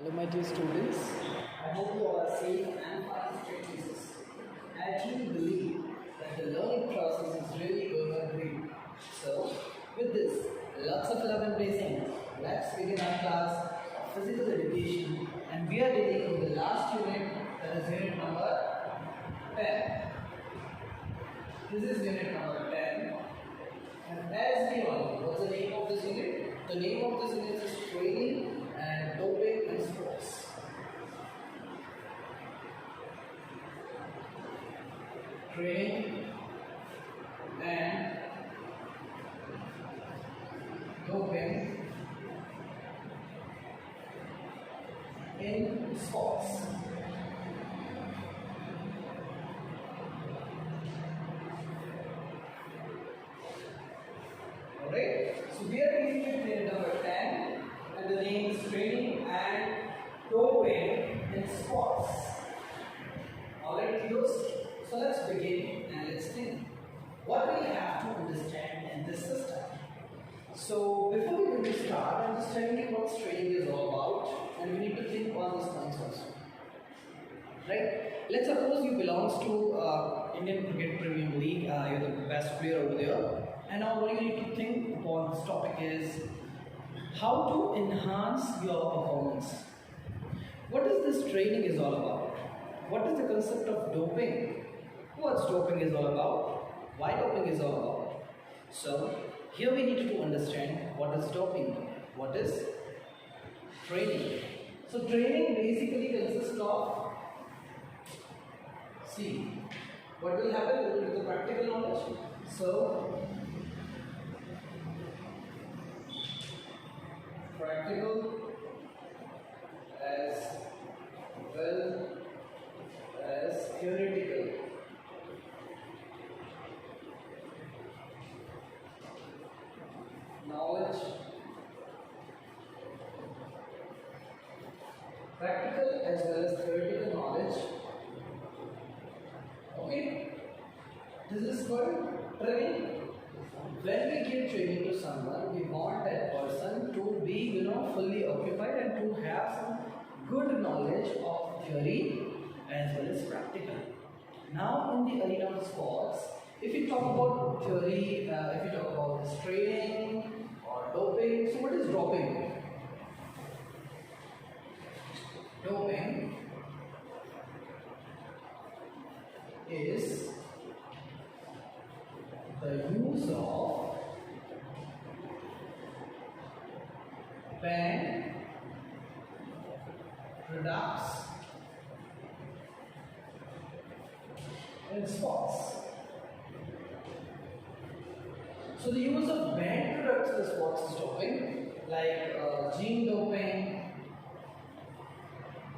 Hello, my dear students. I hope you all are safe and fine practices. I truly believe that the learning process is really going on great. So, with this, lots of love and blessings, let's begin our class of physical education, and we are dealing with the last unit, that is unit number 10. This is unit number 10. And as we all know, what's the name of this unit? The name of this unit is training and doping and sports. Training and doping in sports. Alright, so we are dealing with unit number 10 and the name is training and doping in sports. Alright, kiddos, so let's begin and let's think. What we have to understand in this system. So before we going to start, I'm just telling you what training is all about, and we need to think on these points also. Right? Let's suppose you belongs to Indian Cricket Premium League, you're the best player over there, and now what you need to think upon this topic is how to enhance your performance. What is this training is all about? What is the concept of doping? What's doping is all about? Why doping is all about? So here we need to understand what is doping, what is training. So training basically consists of, see, what will happen with the practical knowledge. So practical as well as theoretical. Knowledge, practical as well as theoretical knowledge. Okay, this is called training. When we give training to someone, we want that person to be, fully occupied and to have some good knowledge of theory as well as practical. Now, in the arena of sports, if you talk about theory, if you talk about this training or doping, so what is doping? Doping is the use of banned products in sports. So the use of banned products in the sports is doping, like gene doping,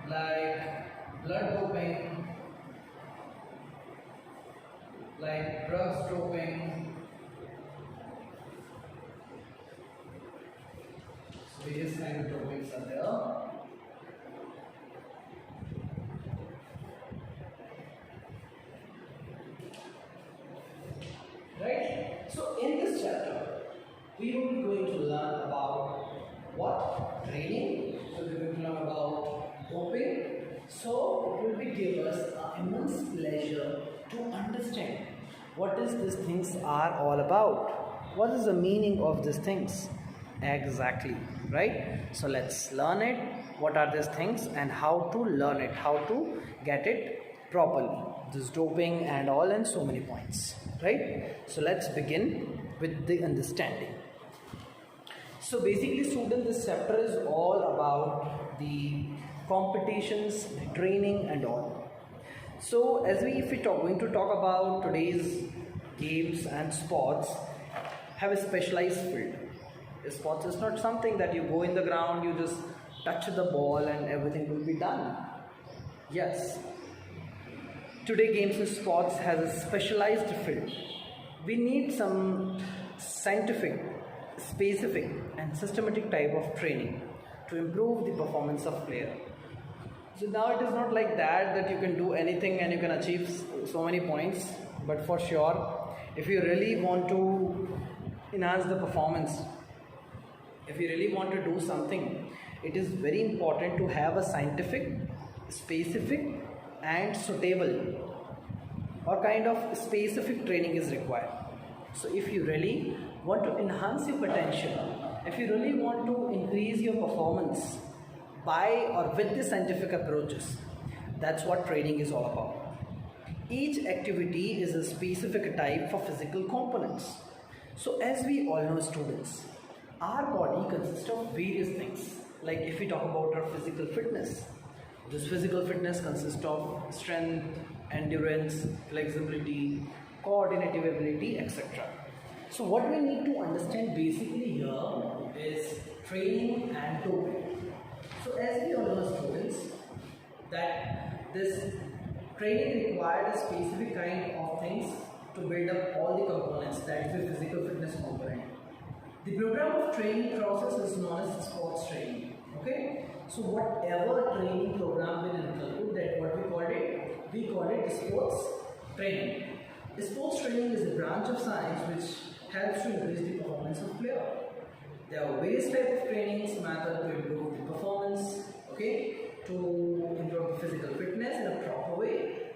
like blood doping, like drugs doping. So various kind of dopings are there. Right? So in this chapter, we will be going to learn about what training. So we are going to learn about doping. So it will be give us immense pleasure to understand what is these things are all about. What is the meaning of these things? Exactly, right? So let's learn it. What are these things and how to learn it, how to get it properly. This doping and all, and so many points, right? So let's begin with the understanding. So basically, students, this chapter is all about the competitions, the training and all. So as if we going to talk about today's games and sports, have a specialized field. Sports is not something that you go in the ground, you just touch the ball and everything will be done. Yes, today games and sports has a specialized field. We need some scientific, specific and systematic type of training to improve the performance of player. So now it is not like that you can do anything and you can achieve so many points, but for sure if you really want to enhance the performance, if you really want to do something, it is very important to have a scientific, specific and suitable or kind of specific training is required. So if you really want to enhance your potential, if you really want to increase your performance by or with the scientific approaches, that's what training is all about. Each activity is a specific type for physical components. So as we all know, students, our body consists of various things. Like if we talk about our physical fitness, this physical fitness consists of strength, endurance, flexibility, coordinative ability, etc. So what we need to understand basically here is training and doping. So as we all know, students, that this training required a specific kind of things to build up all the components, that is the physical fitness component. The program of training process is known as sports training. Okay, so whatever training program will include, that what we call it sports training. Sports training is a branch of science which helps to increase the performance of player. There are various types of trainings method to improve the performance, okay, to improve the physical fitness in a proper way.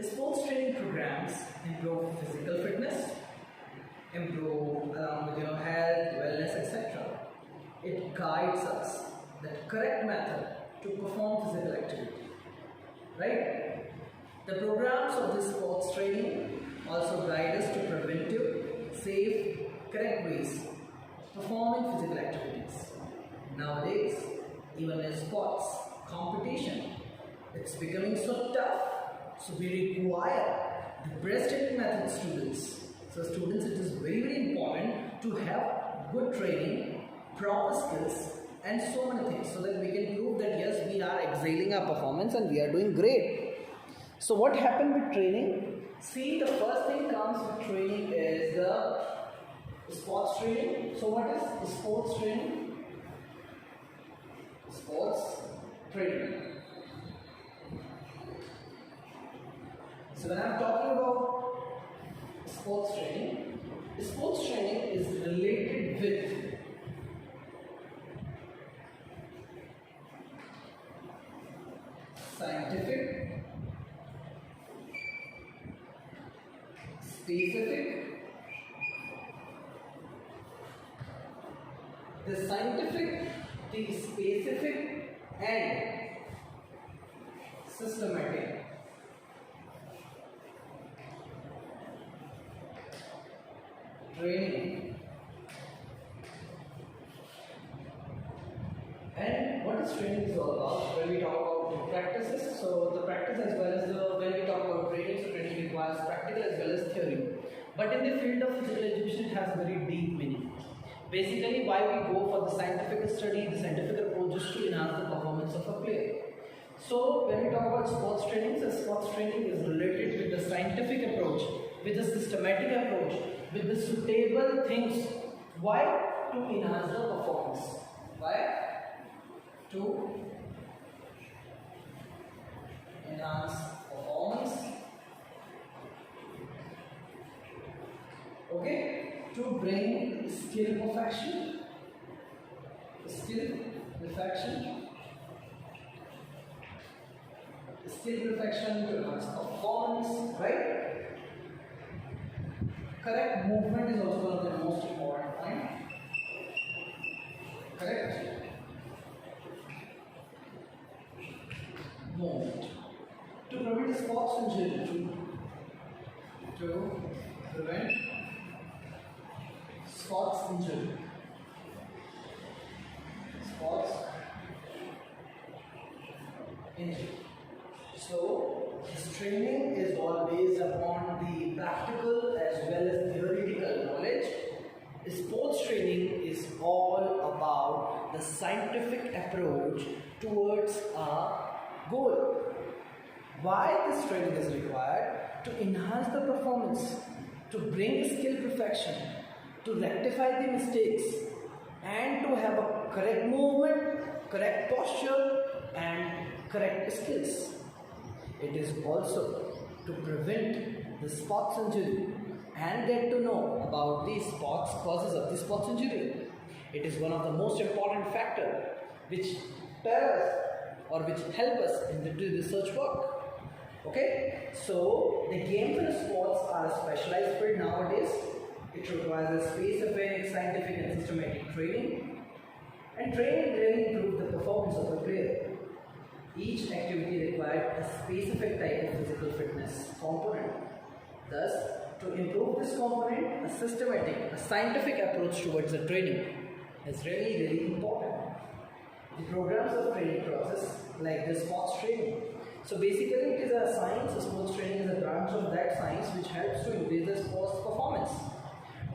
Sports training programs improve physical fitness, improve along with health, wellness, etc. It guides us the correct method to perform physical activity. Right? The programs of this sports training also guide us to preventive, safe, correct ways performing physical activities. Nowadays, even in sports competition, it's becoming so tough. So we require the best training method students. So students, it is very important to have good training, proper skills and so many things, so that we can prove that yes, we are excelling our performance and we are doing great. So what happened with training? See, the first thing comes with training is the sports training. So what is sports training? Sports training. So when I am talking about sports training is related with scientific, specific, the scientific, the specific and systematic. Training. And what is training is all about? When we talk about the practices, so the practice as well as when we talk about training, so training requires practical as well as theory. But in the field of physical education, it has very deep meaning. Basically, why we go for the scientific study, the scientific approach is to enhance the performance of a player. So when we talk about sports training, so sports training is related with the scientific approach, with the systematic approach, with the suitable things. Why? To enhance the performance. Why? To enhance performance. Okay? To bring skill perfection. Skill perfection. Skill perfection to enhance performance, right? Correct movement is also one of the most important points. Correct movement. To prevent sports injury. To prevent sports injury. Sports injury. So this training is all based upon the practical as well as theoretical knowledge. Sports training is all about the scientific approach towards a goal. Why this training is required? To enhance the performance, to bring skill perfection, to rectify the mistakes, and to have a correct movement, correct posture, and correct skills. It is also to prevent the sports injury and get to know about the sports causes of the sports injury. It is one of the most important factors which tell us or which help us in the research work. Okay, so the games and sports are a specialized field nowadays. It requires a specific, scientific and systematic training, and training really improves the performance of the player. Each activity required a specific type of physical fitness component. Thus, to improve this component, a systematic, a scientific approach towards the training is really important. The programs of training process like the sports training. So basically it is a science, sports training is a branch of that science which helps to increase the sports performance.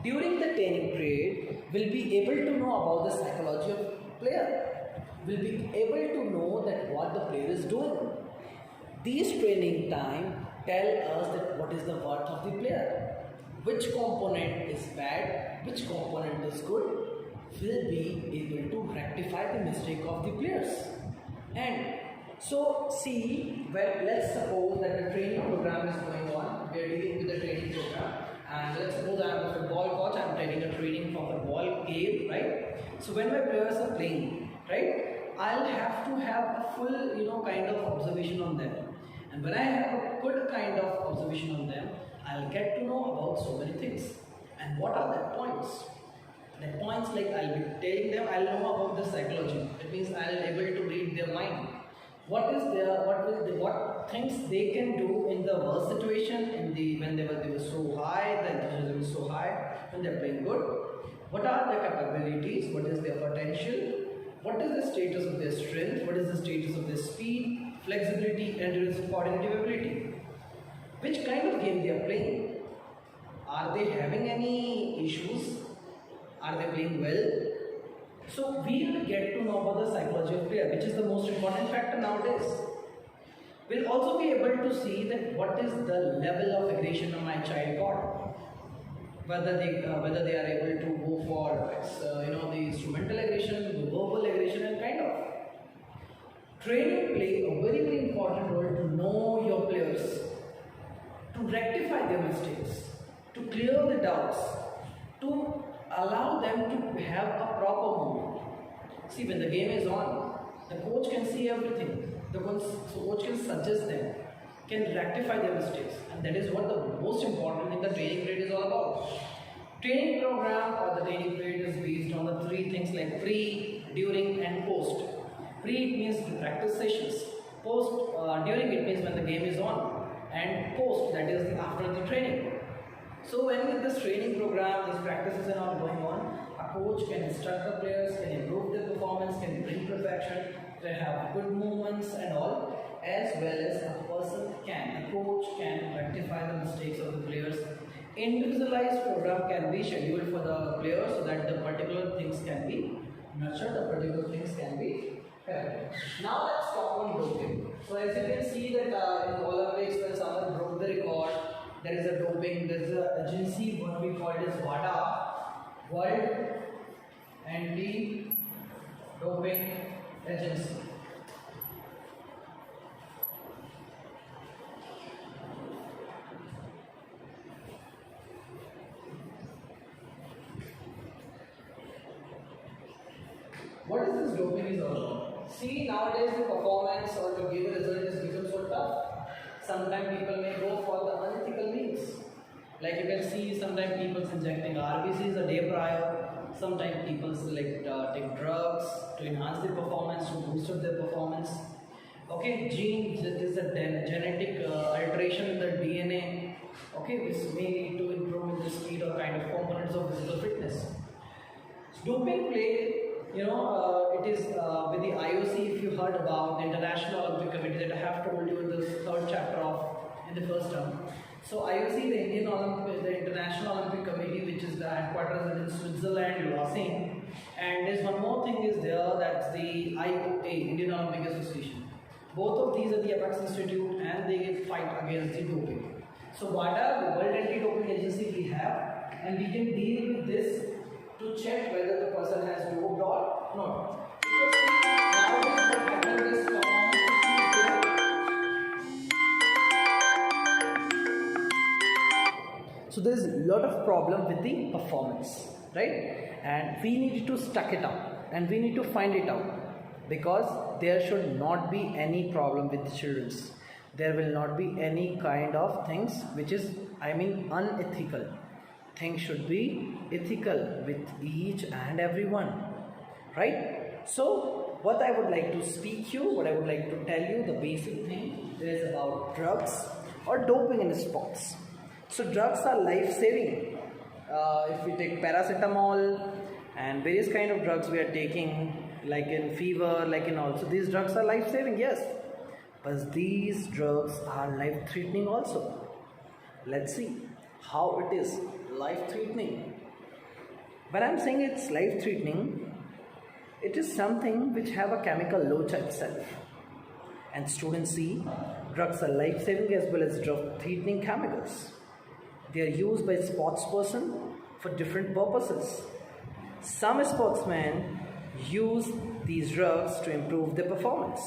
During the training period, we'll be able to know about the psychology of player. We'll be able to know that what the player is doing. These training time tell us that what is the worth of the player. Which component is bad, which component is good, will be able to rectify the mistake of the players. And so see, well, let's suppose that the training program is going on, we are dealing with the training program, and let's suppose I am a football coach, I am taking a training for football game, right? So when my players are playing, right, I'll have to have a full, kind of observation on them. And when I have a good kind of observation on them, I'll get to know about so many things. And what are the points? The points, like I'll be telling them, I'll know about the psychology. It means I'll be able to read their mind. What things they can do in the worst situation, when they were so high, the enthusiasm is so high, when they're playing good. What are their capabilities? What is their potential? What is the status of their strength? What is the status of their speed, flexibility, endurance, and coordinative ability? Which kind of game they are playing? Are they having any issues? Are they playing well? So we will get to know about the psychology of player, which is the most important factor nowadays. We'll also be able to see that what is the level of aggression my child got. Whether they are able to go for the instrumental aggression, the verbal aggression, and kind of. Training play a very important role to know your players, to rectify their mistakes, to clear the doubts, to allow them to have a proper movement. See, when the game is on, the coach can see everything. The coach can suggest them, can rectify their mistakes, and that is what the most important in the training period is all about. Training program or the training period is based on the three things like pre, during, and post. Pre means the practice sessions. Post, during it means when the game is on, and post, that is after the training. So when this training program, these practices are all going on, a coach can instruct the players, can improve their performance, can bring perfection, can have good movements and all, as well as a coach can rectify the mistakes of the players. Individualized program can be scheduled for the players so that the particular things can be nurtured, the particular things can be corrected. Now let's talk on doping. So as you can see that in Olympics when someone broke the record, there is a doping, there is an agency, what we call it as WADA, World Anti-Doping Agency. What is this doping is all about? See, nowadays the performance or to give a result has become so tough. Sometimes people may go for the unethical means. Like you can see, sometimes people injecting RBCs a day prior. Sometimes people take drugs to enhance their performance, to boost up their performance. Okay, genes, that is a genetic alteration in the DNA. Okay, which may need to improve the speed or kind of components of physical fitness. Doping play, it is with the IOC, if you heard about the International Olympic Committee that I have told you in the third chapter in the first term. So IOC, the International Olympic Committee, which is the headquarters in Switzerland, Lausanne, and there's one more thing is there, that's the IOA, Indian Olympic Association. Both of these are the Apex Institute and they fight against the doping. So WADA, the World Anti-Doping Agency we have, and we can deal with this to check whether the person has doped or not. Because nowadays what happens is so there is a lot of problem with the performance, right? And we need to stuck it out and we need to find it out. because there should not be any problem with the children's. There will not be any kind of things which is, I mean, unethical. Things should be ethical with each and everyone, right? So what I would like to speak you, what I would like to tell you, the basic thing is about drugs or doping in sports. So drugs are life saving. If we take paracetamol and various kind of drugs we are taking, like in fever, like in also, these drugs are life saving, yes, but these drugs are life threatening also. Let's see how it is life threatening. When I'm saying it's life threatening, it is something which have a chemical load itself. And students see drugs are life saving as well as drug threatening chemicals. They are used by sports person for different purposes. Some sportsmen use these drugs to improve their performance,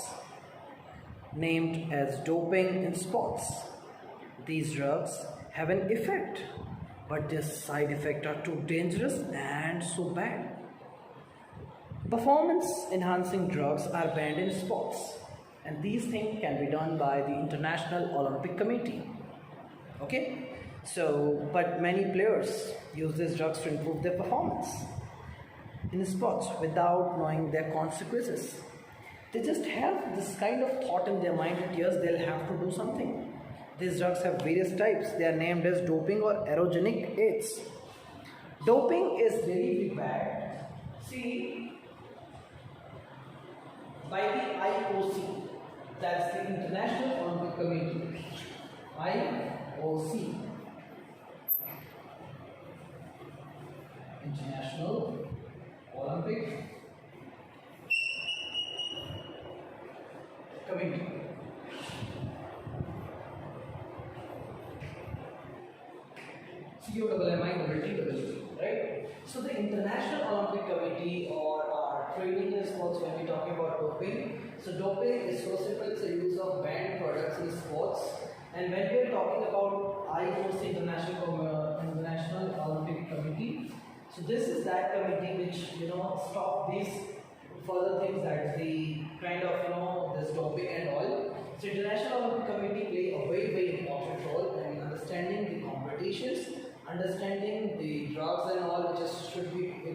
named as doping in sports. These drugs have an effect, but their side effects are too dangerous and so bad. Performance enhancing drugs are banned in sports, and these things can be done by the International Olympic Committee. Okay, so but many players use these drugs to improve their performance in sports without knowing their consequences. They just have this kind of thought in their mind that yes, they'll have to do something. These drugs have various types. They are named as doping or ergogenic aids. Doping is really bad. See, by the IOC, that's the International Olympic Committee. IOC, International Olympic Committee. COMMI, right? So the International Olympic Committee or training in sports, when we talking about doping, so doping is so simple, it's a use of banned products in sports. And when we are talking about IOC, International Olympic Committee, so this is that committee which stop these further things, that the kind of this doping and all. So International Olympic Committee play a very important role in understanding the competitions, understanding the drugs and all which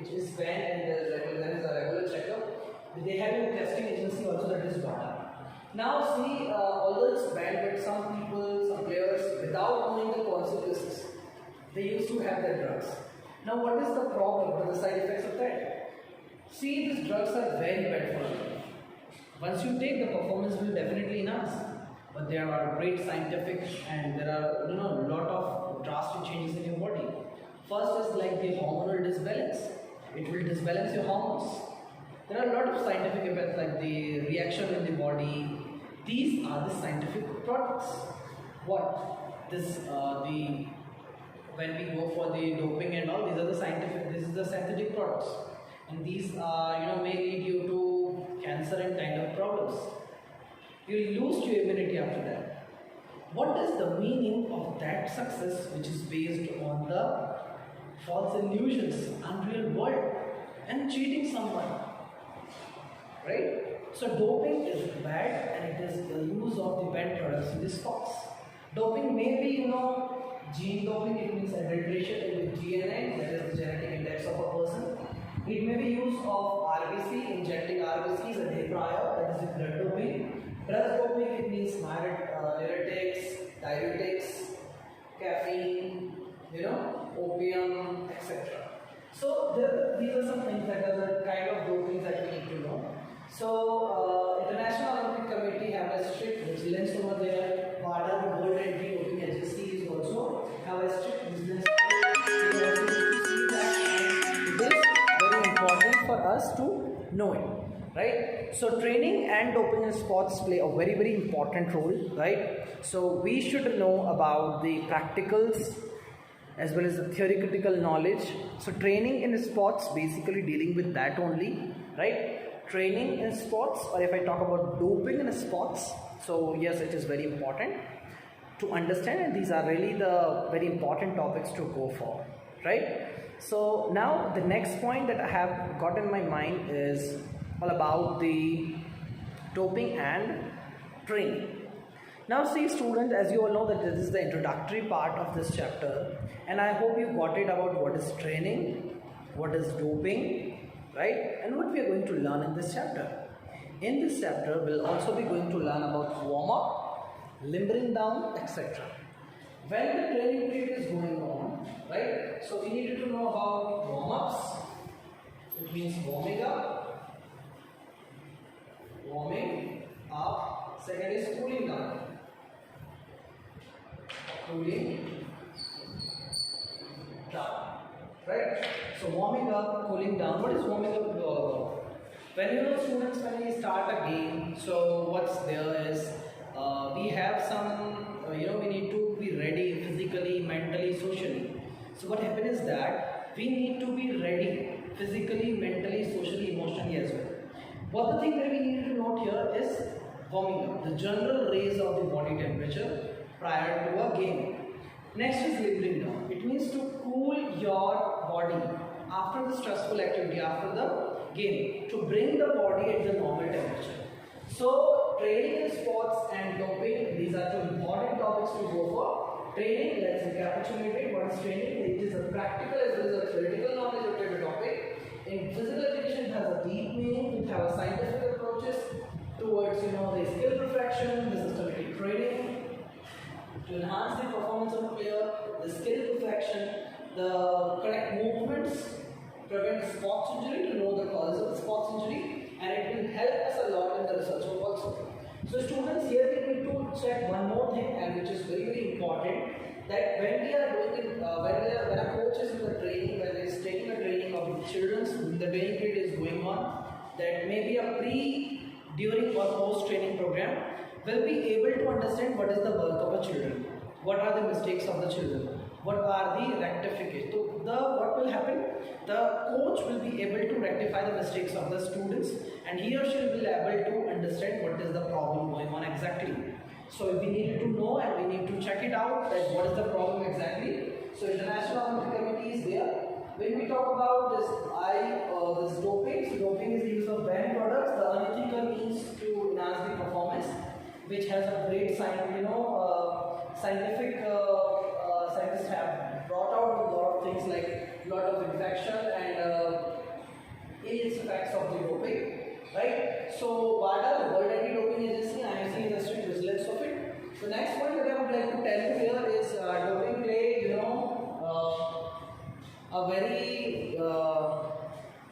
is banned, and there is a regular checkup. They have a testing agency also that is brought up. Now see, although it's banned, but some people, some players, without knowing the consequences, they used to have their drugs. Now what is the problem? What are the side effects of that? See, these drugs are very bad for you. Once you take, the performance will definitely enhance. But there are great scientific and there are a lot of drastic changes in your body. First is like the hormonal disbalance. It will disbalance your hormones. There are a lot of scientific effects like the reaction in the body. These are the scientific products. What? When we go for the doping and all, these are the scientific, this is the synthetic products. And these may lead you to cancer and kind of problems. You will lose your immunity after that. What is the meaning of that success which is based on the false illusions, unreal world, and cheating someone? Right? So doping is bad, and it is the use of the banned products in the sports. Doping may be, gene doping, it means adulteration with DNA, that is the genetic index of a person. It may be use of RBC, injecting RBCs a day prior, that is the blood doping. Drug doping, it means diuretics, caffeine, opium, etc. So these are some things that are the kind of doping that we need to know. So International Olympic Committee have a strict vigilance over there. WADA, the World Anti-Doping Agency, is also have a strict vigilance. For us to know it, right? So training and doping in sports play a very important role, right? So we should know about the practicals as well as the theoretical knowledge. So training in sports basically dealing with that only, right? Training in sports, or if I talk about doping in sports, so yes, it is very important to understand, and these are really the very important topics to go for, right? So now the next point that I have got in my mind is all about the doping and training. Now see students, as you all know that this is the introductory part of this chapter, and I hope you got it about what is training, what is doping, right, and what we are going to learn in this chapter. In this chapter, we'll also be going to learn about warm-up, limbering down, etc. When the training period is going on, right, so we needed to know about warm-ups, which means warming up, second is cooling down. Cooling down, right? So warming up, cooling down. What is warming up about? When you know students, when we start a game, so what's there is we have some, we need to be ready physically, mentally, socially. So what happens is that we need to be ready physically, mentally, socially, emotionally as well. But the thing that we need to note here is warming up, the general raise of the body temperature prior to a game. Next is limbering down. It means to cool your body after the stressful activity, after the game, to bring the body at the normal temperature. So training in sports and doping, these are two important topics to go for. Training, let's recapitulate it. What is training? It is a practical as well as a theoretical knowledge of the topic. In physical education, it has a deep meaning. It has scientific approaches towards the skill perfection, the systematic training to enhance the performance of a player, the skill perfection, the correct movements, prevent sports injury, to know the causes of sports injury, and it will help us a lot in the research work also. So students, here we need to check one more thing, and which is very, very important, that when we are doing it, when a coach is in the training, when he is taking a training of the children, the training period is going on, that maybe a pre, during or post training program, will be able to understand what is the work of a children, what are the mistakes of the children, what are the rectifications. So what will happen? The coach will be able to rectify the mistakes of the students, and he or she will be able to understand what is the problem going on exactly. So we need to know and we need to check it out, that what is the problem exactly. So International Olympic Committee is there. When we talk about this doping, so doping is the use of banned products, the unethical means to enhance the performance, which has a great scientific scientists have brought out a lot of things like lot of infection and ill effects of the doping, right? So WADA, the World Anti-Doping Agency, IOC is a strict vigilance of it. So next point that I would like to tell you here is doping play, a very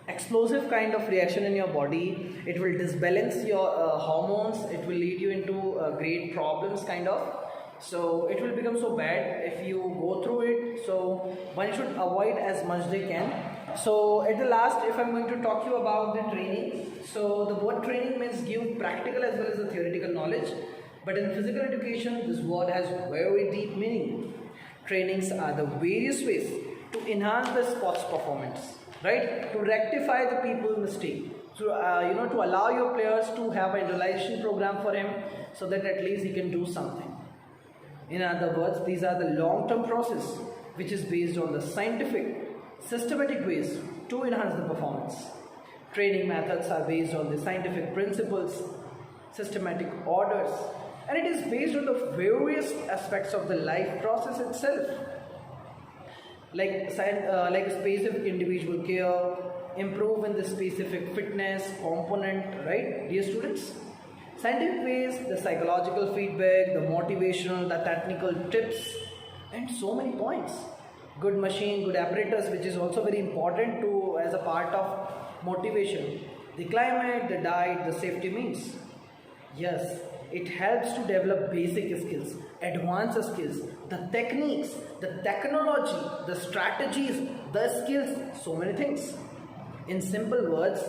explosive kind of reaction in your body. It will disbalance your hormones. It will lead you into great problems kind of. So it will become so bad if you go through it. So one should avoid as much they can. So at the last, if I'm going to talk to you about the training, so the word training means give practical as well as the theoretical knowledge. But in physical education, this word has very deep meaning. Trainings are the various ways to enhance the sports performance, right? To rectify the people's mistake. So, to allow your players to have an individualization program for him, so that at least he can do something. In other words, these are the long-term process which is based on the scientific, systematic ways to enhance the performance. Training methods are based on the scientific principles, systematic orders, and it is based on the various aspects of the life process itself, like specific individual care, improve in the specific fitness component, right, dear students? Scientific ways, the psychological feedback, the motivational, the technical tips, and so many points. Good machine, good apparatus, which is also very important to as a part of motivation. The climate, the diet, the safety means. Yes, it helps to develop basic skills, advanced skills, the techniques, the technology, the strategies, the skills, so many things. In simple words,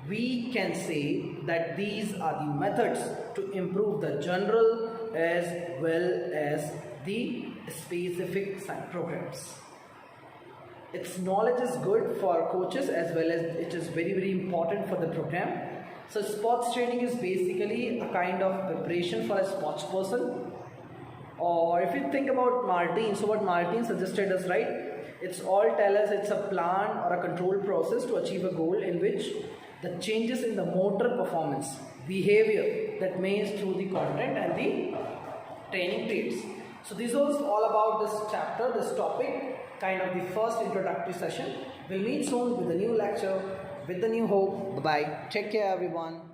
we can say that these are the methods to improve the general as well as the specific programs. Its knowledge is good for coaches as well as it is very, very important for the program. So sports training is basically a kind of preparation for a sports person. Or if you think about Martin, so what Martin suggested us, right? It's all tell us it's a plan or a controlled process to achieve a goal in which the changes in the motor performance behavior, that means through the content and the training traits. So this was all about this chapter, this topic, kind of the first introductory session. We'll meet soon with a new lecture, with the new hope. Bye bye. Take care everyone.